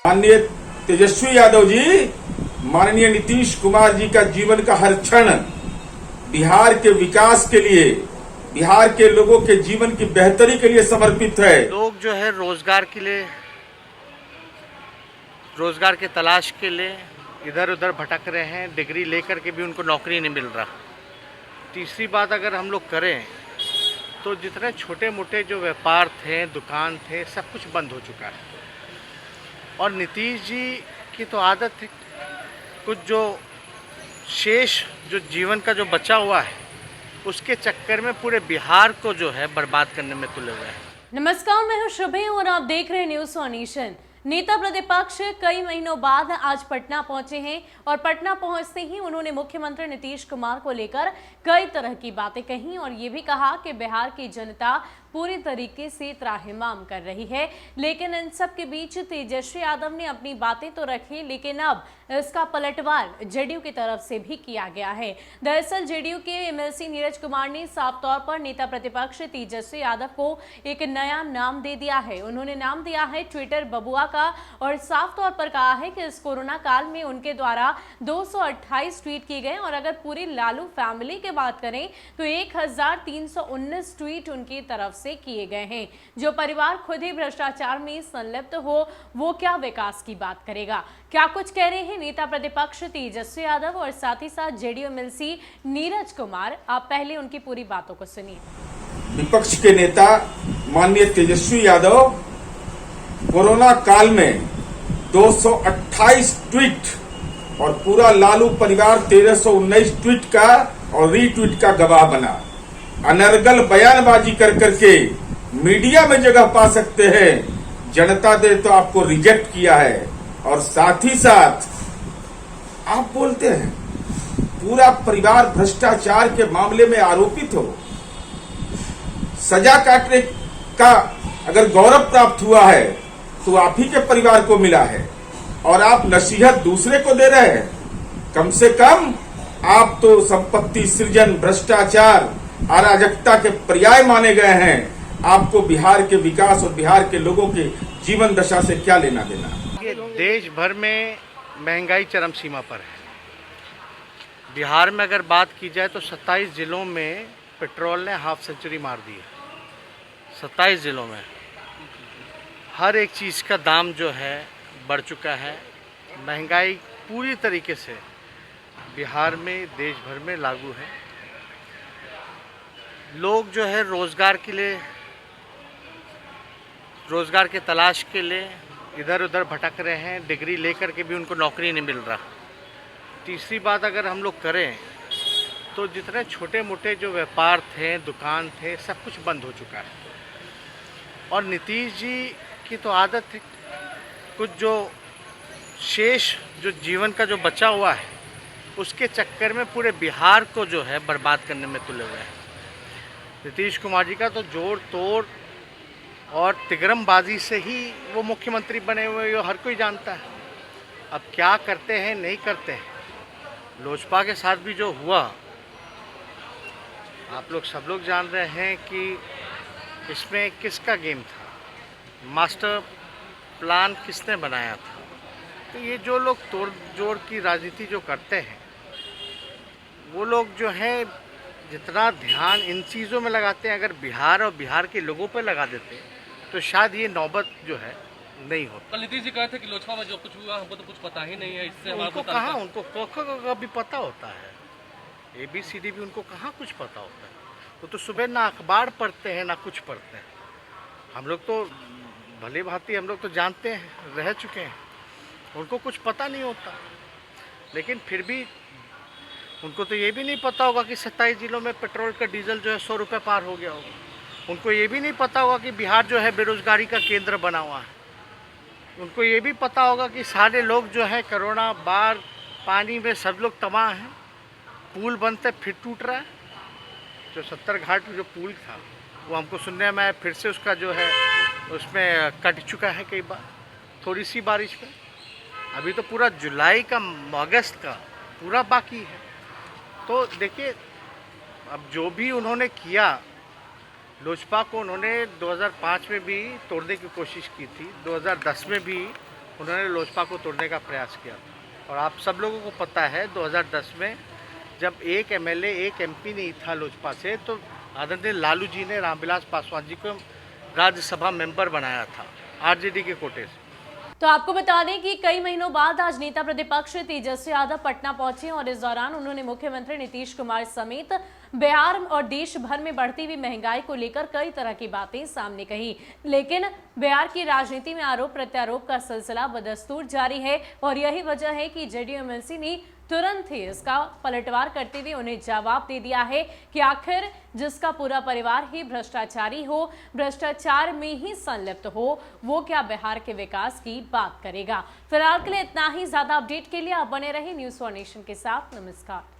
माननीय तेजस्वी यादव जी, माननीय नीतीश कुमार जी का जीवन का हर क्षण बिहार के विकास के लिए, बिहार के लोगों के जीवन की बेहतरी के लिए समर्पित है। लोग जो है रोजगार के लिए, रोजगार के तलाश के लिए इधर उधर भटक रहे हैं। डिग्री लेकर के भी उनको नौकरी नहीं मिल रहा। तीसरी बात अगर हम लोग करें तो जितने छोटे मोटे जो व्यापार थे, दुकान थे, सब कुछ बंद हो चुका है। और नीतीश जी की तो आदत है, कुछ जो शेष जो जीवन का जो बचा हुआ है उसके चक्कर में पूरे बिहार को जो है बर्बाद करने में तुले हुए हैं। नमस्कार, मैं हूं शुभे और आप देख रहे हैं न्यूज़ ऑन नेशन। नेता प्रतिपक्ष कई महीनों बाद आज पटना पहुंचे हैं और पटना पहुंचते ही उन्होंने मुख्यमंत्री नीतीश कुमार को लेकर कई तरह की बातें कही और ये भी कहा कि बिहार की जनता पूरी तरीके से त्राहिमाम कर रही है। लेकिन इन सब के बीच तेजस्वी यादव ने अपनी बातें तो रखी, लेकिन अब इसका पलटवार जेडीयू की तरफ से भी किया गया है। दरअसल जेडीयू के एमएलसी नीरज कुमार ने साफ तौर पर नेता प्रतिपक्ष तेजस्वी यादव को एक नया नाम दे दिया है। उन्होंने नाम दिया है ट्विटर बबुआ का और साफ तौर पर कहा है कि इस कोरोना काल में उनके द्वारा 228 ट्वीट किए गए और अगर पूरी लालू फैमिली की बात करें तो 1319 ट्वीट उनकी तरफ से किए गए हैं। जो परिवार खुद ही भ्रष्टाचार में संलिप्त हो वो क्या विकास की बात करेगा? क्या कुछ कह रहे हैं नेता प्रतिपक्ष तेजस्वी यादव और साथ ही साथ जेडीयू एमएलसी नीरज कुमार? आप पहले उनकी पूरी बातों को सुनिए। विपक्ष के नेता माननीय तेजस्वी यादव कोरोना काल में 228 ट्वीट और पूरा लालू परिवार 1319 ट्वीट का और रीट्वीट का गवाह बना। अनर्गल बयानबाजी कर करके मीडिया में जगह पा सकते हैं। जनता ने तो आपको रिजेक्ट किया है और साथ ही साथ आप बोलते हैं पूरा परिवार भ्रष्टाचार के मामले में आरोपित हो। सजा काटने का अगर गौरव प्राप्त हुआ है तो आप ही के परिवार को मिला है और आप नसीहत दूसरे को दे रहे हैं। कम से कम आप तो संपत्ति सृजन, भ्रष्टाचार, अराजकता के पर्याय माने गए हैं। आपको बिहार के विकास और बिहार के लोगों के जीवन दशा से क्या लेना देना? ये देश भर में महंगाई चरम सीमा पर है। बिहार में अगर बात की जाए तो 27 जिलों में पेट्रोल ने हाफ सेंचुरी मार दी है। 27 जिलों में हर एक चीज़ का दाम जो है बढ़ चुका है। महंगाई पूरी तरीके से बिहार में, देश भर में लागू है। लोग जो है रोज़गार के लिए, रोज़गार के तलाश के लिए इधर उधर भटक रहे हैं। डिग्री लेकर के भी उनको नौकरी नहीं मिल रहा। तीसरी बात अगर हम लोग करें तो जितने छोटे मोटे जो व्यापार थे, दुकान थे, सब कुछ बंद हो चुका है। और नीतीश जी की तो आदत है, कुछ जो शेष जो जीवन का जो बचा हुआ है उसके चक्कर में पूरे बिहार को जो है बर्बाद करने में तुले हुए हैं। नीतीश कुमार जी का तो जोड़ तोड़ और तिगरमबाजी से ही वो मुख्यमंत्री बने हुए, ये हर कोई जानता है। अब क्या करते हैं, नहीं करते हैं। लोजपा के साथ भी जो हुआ, आप लोग सब लोग जान रहे हैं कि इसमें किसका गेम था, मास्टर प्लान किसने बनाया था। तो ये जो लोग तोड़ जोड़ की राजनीति जो करते हैं वो लोग जो है जितना ध्यान इन चीज़ों में लगाते हैं, अगर बिहार और बिहार के लोगों पर लगा देते तो शायद ये नौबत जो है नहीं होती। कल नीतीश जी कहे थे कि लोजपा में जो कुछ हुआ हमको तो कुछ पता ही नहीं है। इससे उनको कहाँ, उनको का भी पता होता है, ABCD भी उनको कहाँ कुछ पता होता है। वो तो सुबह ना अखबार पढ़ते हैं ना कुछ पढ़ते हैं। हम लोग तो भले भांति हम लोग तो जानते हैं, रह चुके हैं, उनको कुछ पता नहीं होता। लेकिन फिर भी उनको तो ये भी नहीं पता होगा कि 27 जिलों में पेट्रोल का डीजल जो है 100 रुपये पार हो गया होगा। उनको ये भी नहीं पता होगा कि बिहार जो है बेरोजगारी का केंद्र बना हुआ है। उनको ये भी पता होगा कि सारे लोग जो है कोरोना, बाढ़, पानी में सब लोग तबाह हैं। पुल बनते फिर टूट रहा है। जो 70 घाट जो पुल था वो हमको सुनने में आया फिर से उसका जो है उसमें कट चुका है कई बार, थोड़ी सी बारिश में। अभी तो पूरा जुलाई का, अगस्त का पूरा बाकी है। तो देखिए, अब जो भी उन्होंने किया, लोजपा को उन्होंने 2005 में भी तोड़ने की कोशिश की थी, 2010 में भी उन्होंने लोजपा को तोड़ने का प्रयास किया था। और आप सब लोगों को पता है 2010 में जब एक एमएलए एक एमपी नहीं था लोजपा से, तो आदरणीय लालू जी ने रामविलास पासवान जी को राज्यसभा मेंबर बनाया था आरजेडी के कोटे से। तो आपको बता दें कि कई महीनों बाद आज नेता प्रतिपक्ष तेजस्वी यादव पटना पहुंचे और इस दौरान उन्होंने मुख्यमंत्री नीतीश कुमार समेत बिहार और देश भर में बढ़ती हुई महंगाई को लेकर कई तरह की बातें सामने कही। लेकिन बिहार की राजनीति में आरोप प्रत्यारोप का सिलसिला बदस्तूर जारी है और यही वजह है कि जेडीयू-एमएलसी ने तुरंत ही इसका पलटवार करते हुए उन्हें जवाब दे दिया है कि आखिर जिसका पूरा परिवार ही भ्रष्टाचारी हो, भ्रष्टाचार में ही संलिप्त हो, वो क्या बिहार के विकास की बात करेगा। फिलहाल के लिए इतना ही। ज्यादा अपडेट के लिए आप बने रहे न्यूज़ फॉर नेशन के साथ। नमस्कार।